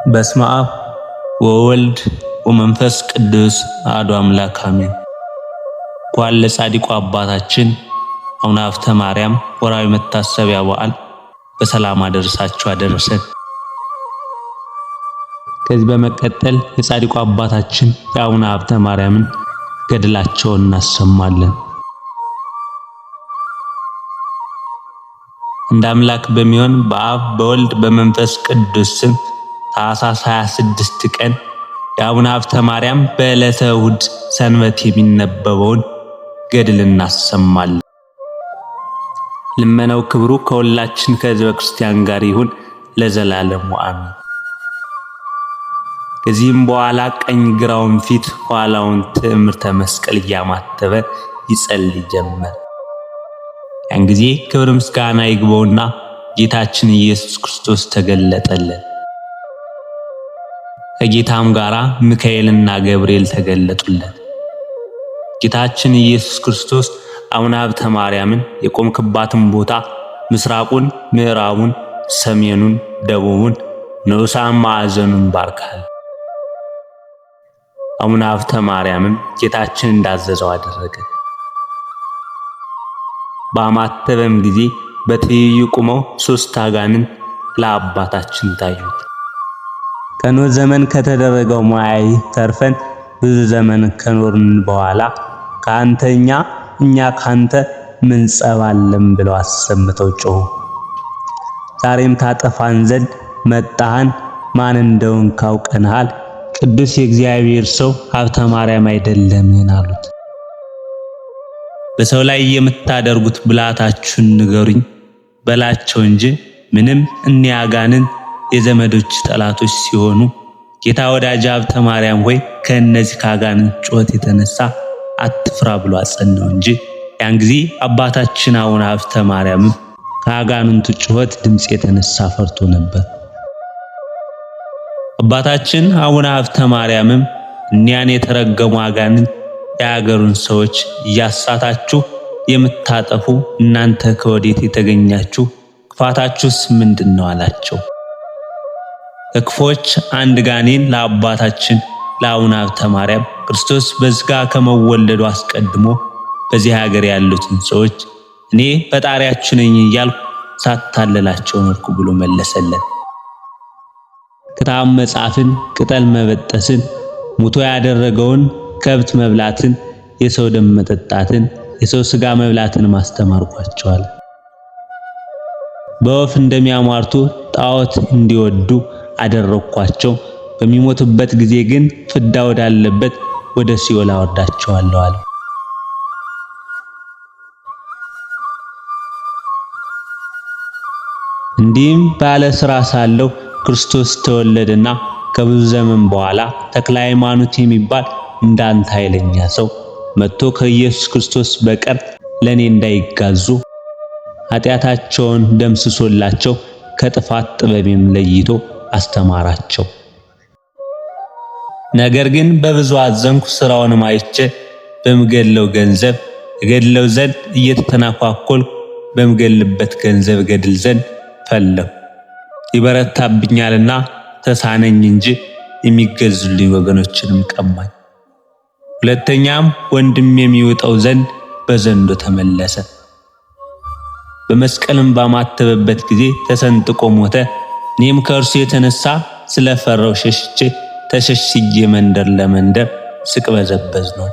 በስመ አብ ወወልድ ወመንፈስ ቅዱስ አሐዱ አምላክ አሜን። እንኳን ለጻድቁ አባታችን አቡነ ሀብተ ማርያም ወርኃዊ መታሰቢያ በዓል በሰላም አደረሳችሁ አደረሰን። ከዚህ በመቀጠል የጻድቁ አባታችን የአቡነ ሀብተ ማርያምን ገድላቸውን እናሰማለን። እንደ አምላክ በሚሆን በአብ በወልድ በመንፈስ ቅዱስ ስም ታኅሳስ 26 ቀን የአቡነ ሀብተ ማርያም በዕለተ እሑድ ሰንበት የሚነበበውን ገድል እናሰማለን። ልመናው ክብሩ ከሁላችን ከሕዝበ ክርስቲያን ጋር ይሁን ለዘላለሙ አሜን። ከዚህም በኋላ ቀኝ ግራውን ፊት ኋላውን ትዕምርተ መስቀል እያማተበ ይጸልይ ጀመር። ያን ጊዜ ክብር ምስጋና ይግባውና ጌታችን ኢየሱስ ክርስቶስ ተገለጠልን። ከጌታም ጋራ ሚካኤልና ገብርኤል ተገለጡለት። ጌታችን ኢየሱስ ክርስቶስ አቡነ ሀብተ ማርያምን የቆምክባትን ቦታ ምስራቁን፣ ምዕራቡን፣ ሰሜኑን፣ ደቡቡን፣ ንዑሳን ማዕዘኑን ባርካል። አቡነ ሀብተ ማርያምም ጌታችን እንዳዘዘው አደረገ። በአማተበም ጊዜ በትይዩ ቆመው 3 አጋንንት ለአባታችን ታዩት። ከኖህ ዘመን ከተደረገው ሙያይ ተርፈን ብዙ ዘመን ከኖርን በኋላ ካንተ እኛ ካንተ ምን ጸብ አለን ብለው አሰምተው ጮሁ። ዛሬም ታጠፋን ዘንድ መጣህን፣ ማን እንደውን ካውቀንሃል፣ ቅዱስ የእግዚአብሔር ሰው ሀብተ ማርያም አይደለምን አሉት። በሰው ላይ የምታደርጉት ብልሃታችሁን ንገሩኝ በላቸው እንጂ ምንም እኒያ አጋንንት የዘመዶች ጠላቶች ሲሆኑ ጌታ ወዳጅ ሀብተ ማርያም ሆይ ከእነዚህ ከአጋንንት ጩኸት የተነሳ አትፍራ ብሎ አጸናው እንጂ። ያን ጊዜ አባታችን አቡነ ሀብተ ማርያም ከአጋንንቱ ጩኸት ድምፅ የተነሳ ፈርቶ ነበር። አባታችን አቡነ ሀብተ ማርያምም እኒያን የተረገሙ አጋንንት የአገሩን ሰዎች እያሳታችሁ የምታጠፉ እናንተ ከወዴት የተገኛችሁ ክፋታችሁስ ምንድነው አላቸው። ከክፎች አንድ ጋኔን ለአባታችን ለአቡነ ሀብተ ማርያም ክርስቶስ በሥጋ ከመወለዱ አስቀድሞ በዚህ ሀገር ያሉትን ሰዎች እኔ ፈጣሪያችሁ ነኝ እያልኩ ሳታለላቸው ኖርኩ ብሎ መለሰለት። ክታብ መጻፍን፣ ቅጠል መበጠስን፣ ሙቶ ያደረገውን ከብት መብላትን፣ የሰው ደም መጠጣትን፣ የሰው ሥጋ መብላትን ማስተማርኳቸዋል። በወፍ እንደሚያሟርቱ ጣዖት እንዲወዱ አደረኳቸው። በሚሞቱበት ጊዜ ግን ፍዳ ወዳለበት ወደ ሲኦል አወርዳቸዋለሁ አለ። እንዲህም ባለ ሥራ ሳለው ክርስቶስ ተወለደና ከብዙ ዘመን በኋላ ተክለ ሃይማኖት የሚባል እንዳንተ ኃይለኛ ሰው መጥቶ ከኢየሱስ ክርስቶስ በቀር ለኔ እንዳይጋዙ ኃጢአታቸውን ደምስሶላቸው ከጥፋት ጥበብም ለይቶ አስተማራቸው። ነገር ግን በብዙ አዘንኩ፣ ሥራውንም አይቼ በምገድለው ገንዘብ እገድለው ዘንድ እየተተናኳኮልኩ በምገልበት ገንዘብ እገድል ዘንድ ፈለሁ። ይበረታብኛልና ተሳነኝ እንጂ የሚገዙልኝ ወገኖችንም ቀማኝ። ሁለተኛም ወንድም የሚውጠው ዘንድ በዘንዶ ተመለሰ። በመስቀልም ባማተበበት ጊዜ ተሰንጥቆ ሞተ። እኔም ከእርሱ የተነሳ ስለፈራው ሸሽቼ ተሸሽጌ መንደር ለመንደር ስቅበዘበዝ ነው።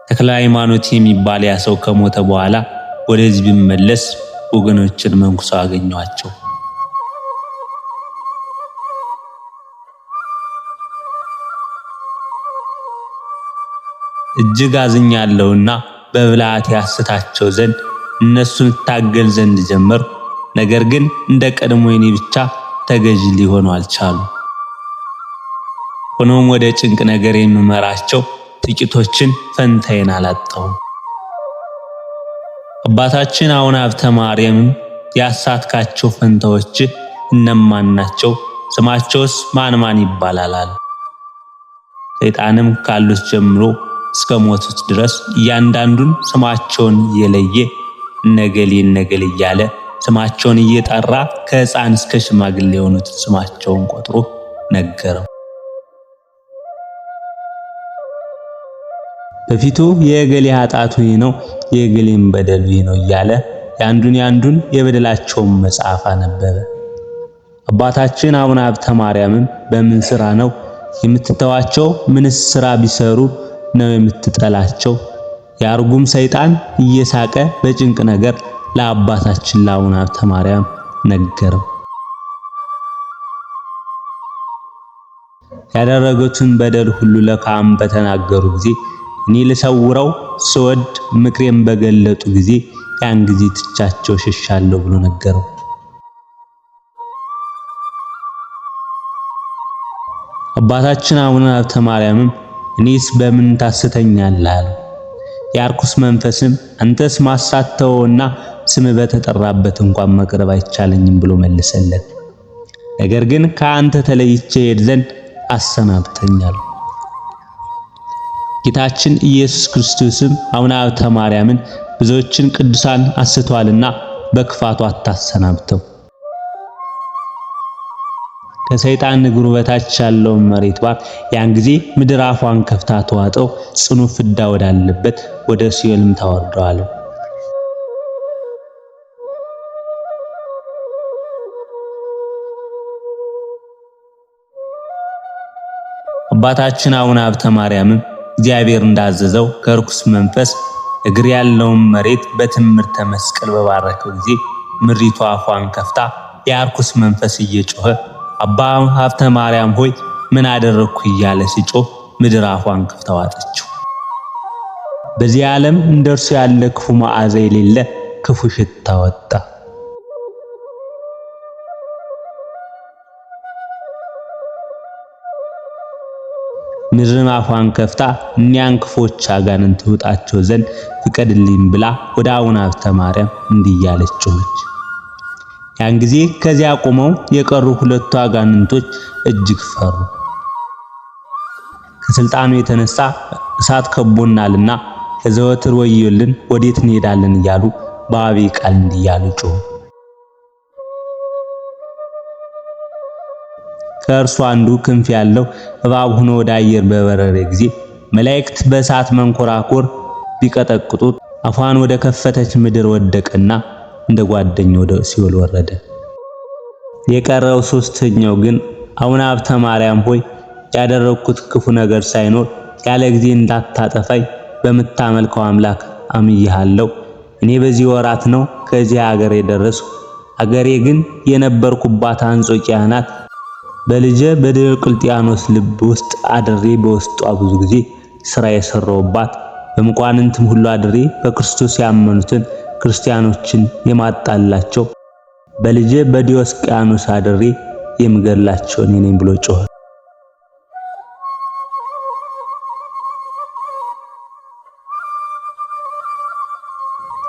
ተክለ ሃይማኖት የሚባል ያ ሰው ከሞተ በኋላ ወደዚህ ቢመለስ ወገኖችን መንኩሰው አገኘዋቸው። እጅግ አዝኛለሁና በብልሃት ያስታቸው ዘንድ እነሱን ታገል ዘንድ ጀመር። ነገር ግን እንደ ቀድሞ የኔ ብቻ ተገዥ ሊሆኑ አልቻሉ። ሆኖም ወደ ጭንቅ ነገር የምመራቸው ጥቂቶችን ፈንታዬን አላጣሁም። አባታችን አቡነ ሀብተ ማርያም ያሳትካቸው ፈንታዎች እነማን ናቸው? ስማቸውስ ማን ይባላል አለ። ሰይጣንም ካሉት ጀምሮ እስከ ሞቱት ድረስ እያንዳንዱን ስማቸውን የለየ ነገሌ እያለ ስማቸውን እየጠራ ከሕፃን እስከ ሽማግሌ የሆኑት ስማቸውን ቆጥሮ ነገረው። በፊቱ የእገሌ ኃጢአቱ ይህ ነው፣ የእገሌም በደሉ ይህ ነው እያለ ያንዱን የበደላቸውን መጽሐፍ አነበበ። አባታችን አቡነ ሀብተ ማርያምም በምን ሥራ ነው የምትተዋቸው? ምንስ ሥራ ቢሰሩ ነው የምትጠላቸው? የአርጉም ሰይጣን እየሳቀ በጭንቅ ነገር ለአባታችን ለአቡነ ሀብተ ማርያም ነገረው። ያደረጉትን በደል ሁሉ ለካህን በተናገሩ ጊዜ እኔ ልሰውረው ስወድ ምክሬን በገለጡ ጊዜ ያን ጊዜ ትቻቸው ሸሻለሁ ብሎ ነገረው። አባታችን አቡነ ሀብተ ማርያምም እኔስ በምን ታስተኛለህ አለው። የአርኩስ መንፈስም አንተስ ማሳተውና ስም በተጠራበት እንኳን መቅረብ አይቻለኝም ብሎ መለሰለት። ነገር ግን ከአንተ ተለይቼ ሄድ ዘንድ አሰናብተኝ አለው። ጌታችን ኢየሱስ ክርስቶስም አቡነ ሀብተ ማርያምን ብዙዎችን ቅዱሳን አስቷልና በክፋቱ አታሰናብተው፣ ከሰይጣን እግሩ በታች ያለውን መሬት ባር ያን ጊዜ ምድር አፏን ከፍታ ተዋጠው፣ ጽኑ ፍዳ ወዳለበት ወደ ሲኦልም ታወርደዋለህ። አባታችን አቡነ ሀብተ ማርያምም እግዚአብሔር እንዳዘዘው ከርኩስ መንፈስ እግር ያለውን መሬት በትምህርተ መስቀል በባረከው ጊዜ ምድሪቱ አፏን ከፍታ የአርኩስ መንፈስ እየጮኸ አባ ሀብተ ማርያም ሆይ ምን አደረኩ እያለ ሲጮህ ምድር አፏን ከፍታ ዋጠችው። በዚህ ዓለም እንደርሱ ያለ ክፉ መዓዛ የሌለ ክፉ ሽታ ወጣ። ምድርን አፏን ከፍታ እኒያን ክፎች አጋንንት ውጣቸው ዘንድ ፍቀድልኝ ብላ ወደ አቡነ ሀብተ ማርያም እንዲህ እያለች ጮኸች። ያን ጊዜ ከዚያ ቆመው የቀሩ ሁለቱ አጋንንቶች እጅግ ፈሩ። ከስልጣኑ የተነሳ እሳት ከቦናልና ከዘወትር ወዮልን ወዴት እንሄዳለን እያሉ በአቤ ቃል እንዲህ እያሉ ጮኹ። ከእርሱ አንዱ ክንፍ ያለው እባብ ሆኖ ወደ አየር በበረረ ጊዜ መላእክት በእሳት መንኮራኮር ቢቀጠቅጡት አፏን ወደ ከፈተች ምድር ወደቀና እንደ ጓደኛው ወደ ሲኦል ወረደ። የቀረው ሶስተኛው ግን አቡነ ሀብተ ማርያም ሆይ ያደረኩት ክፉ ነገር ሳይኖር ያለ ጊዜ እንዳታጠፋኝ በምታመልከው አምላክ አምይሃለሁ። እኔ በዚህ ወራት ነው ከዚህ ሀገር የደረስኩ። ሀገሬ ግን የነበርኩባት አንጾኪያ ናት። በልጄ በዲዮቅልጥያኖስ ልብ ውስጥ አድሬ በውስጧ ብዙ ጊዜ ሥራ የሰራውባት በመኳንንትም ሁሉ አድሬ በክርስቶስ ያመኑትን ክርስቲያኖችን የማጣላቸው በልጄ በዲዮስቅያኖስ አድሬ የምገላቸው እኔ ነኝ ብሎ ጮኸ።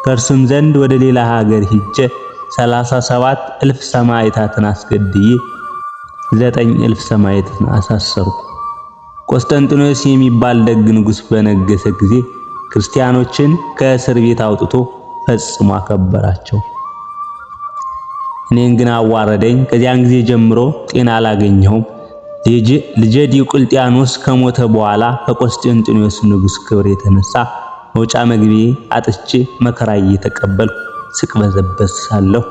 ከእርሱም ዘንድ ወደ ሌላ ሀገር ሂጄ 37,000 ሰማዕታትን አስገድዬ 9,000 ሰማዕታትን አሳሰርኩ። ቆስጠንጢኖስ የሚባል ደግ ንጉሥ በነገሰ ጊዜ ክርስቲያኖችን ከእስር ቤት አውጥቶ ፈጽሞ አከበራቸው። እኔን ግን አዋረደኝ። ከዚያን ጊዜ ጀምሮ ጤና አላገኘሁም። ልጄ ዲዮቅልጥያኖስ ከሞተ በኋላ ከቆስጠንጢኖስ ንጉሥ ክብር የተነሳ መውጫ መግቢያ አጥቼ መከራ እየተቀበልኩ ስቅበዘበዝ ሳለሁ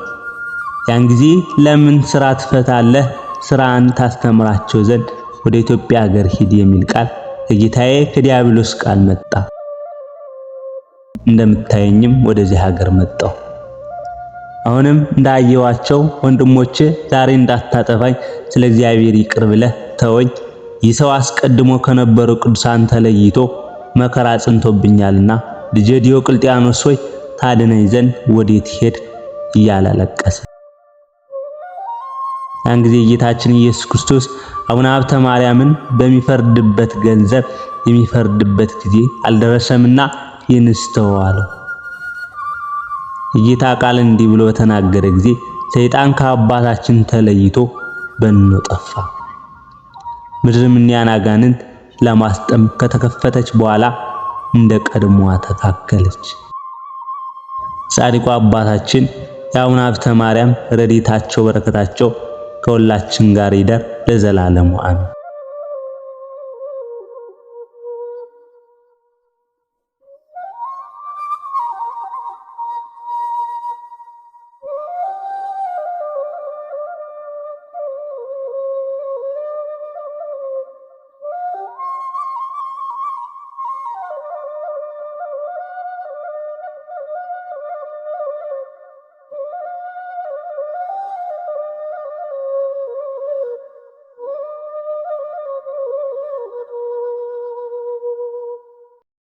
ያን ጊዜ ለምን ሥራ ትፈታለህ? ሥራን ታስተምራቸው ዘንድ ወደ ኢትዮጵያ ሀገር ሂድ የሚል ቃል ከጌታዬ ከዲያብሎስ ቃል መጣ። እንደምታየኝም ወደዚህ ሀገር መጣሁ። አሁንም እንዳየዋቸው ወንድሞቼ ዛሬ እንዳታጠፋኝ ስለ እግዚአብሔር ይቅር ብለህ ተወኝ። ይህ ሰው አስቀድሞ ከነበሩ ቅዱሳን ተለይቶ መከራ ጽንቶብኛልና ልጄ ዲዮቅልጥያኖስ ሆይ ታድነኝ ዘንድ ወዴት ሄድ እያለ አለቀሰ። ያን ጊዜ ጌታችን ኢየሱስ ክርስቶስ አቡነ ሀብተ ማርያምን በሚፈርድበት ገንዘብ የሚፈርድበት ጊዜ አልደረሰምና ይህንስ ተወው አለው። የጌታ ቃል እንዲህ ብሎ በተናገረ ጊዜ ሰይጣን ከአባታችን ተለይቶ በኖ ጠፋ። ምድርም እኒያን አጋንንት ለማስጠም ከተከፈተች በኋላ እንደ ቀድሞዋ ተካከለች። ጻድቁ አባታችን የአቡነ ሀብተ ማርያም ረድኤታቸው በረከታቸው ከሁላችን ጋር ይደር ለዘላለሙ አሜን።